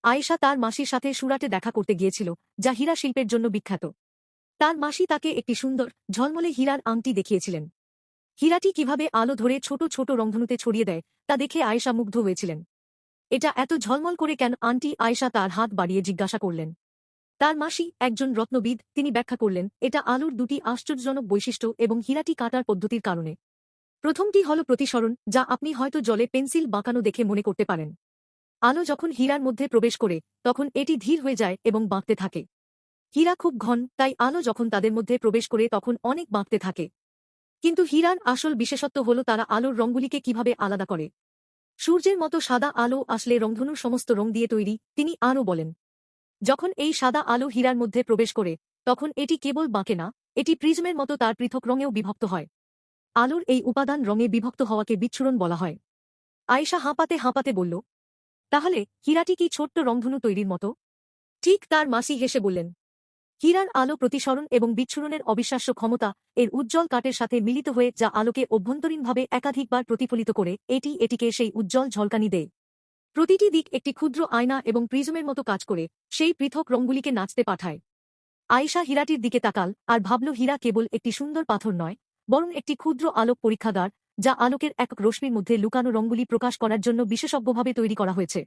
আয়েশা তার মাসির সাথে সুরাটে দেখা করতে গিয়েছিল, যা হীরা শিল্পের জন্য বিখ্যাত। তার মাসি তাকে একটি সুন্দর, ঝলমলে হীরার আংটি দেখিয়েছিলেন। হীরাটি কিভাবে আলো ধরে ছোট ছোট রংধনুতে ছড়িয়ে দেয়, তা দেখে আয়েশা মুগ্ধ হয়েছিলেন। এটা এত ঝলমল করে কেন আন্টি? আয়েশা তার হাত বাড়িয়ে জিজ্ঞাসা করলেন। তার মাসি, একজন রত্নবিদ, তিনি ব্যাখ্যা করলেন, এটা আলোর দুটি আশ্চর্যজনক বৈশিষ্ট্য এবং হীরাটি কাটার পদ্ধতির কারণে। প্রথমটি হল প্রতিসরণ, যা আপনি হয়তো জলে পেন্সিল বাঁকানো দেখে মনে করতে পারেন। আলো যখন হীরার মধ্যে প্রবেশ করে, তখন এটি ধীর হয়ে যায় এবং বাঁকতে থাকে। হীরা খুব ঘন, তাই আলো যখন তাদের মধ্যে প্রবেশ করে তখন অনেক বাঁকতে থাকে। কিন্তু হীরার আসল বিশেষত্ব হল তারা আলোর রঙগুলিকে কিভাবে আলাদা করে। সূর্যের মতো সাদা আলো আসলে রংধনুর সমস্ত রং দিয়ে তৈরি, তিনি আরও বলেন। যখন এই সাদা আলো হীরার মধ্যে প্রবেশ করে, তখন এটি কেবল বাঁকে না, এটি প্রিজমের মতো তার পৃথক রঙেও বিভক্ত হয়। আলোর এই উপাদান রঙে বিভক্ত হওয়াকে বিচ্ছুরণ বলা হয়। আয়েশা হাঁপাতে হাঁপাতে বলল, তাহলে হীরাটি কি ছোট্ট রংধনু তৈরির মতো? ঠিক, তার মাসি হেসে বললেন। হীরার আলো প্রতিসরণ এবং বিচ্ছুরণের অবিশ্বাস্য ক্ষমতা, এর উজ্জ্বল কাটের সাথে মিলিত হয়ে যা আলোকে অভ্যন্তরীণভাবে একাধিকবার প্রতিফলিত করে, এটিকে সেই উজ্জ্বল ঝলকানি দেয়। প্রতিটি দিক একটি ক্ষুদ্র আয়না এবং প্রিজমের মতো কাজ করে সেই পৃথক রঙগুলিকে নাচতে পাঠায়। আয়েশা হীরাটির দিকে তাকাল আর ভাবল, হীরা কেবল একটি সুন্দর পাথর নয়, বরং একটি ক্ষুদ্র আলোক পরীক্ষাগার, যা আলোকের একক রশ্মির মধ্যে লুকানো রঙগুলি প্রকাশ করার জন্য বিশেষজ্ঞভাবে তৈরি করা হয়েছে।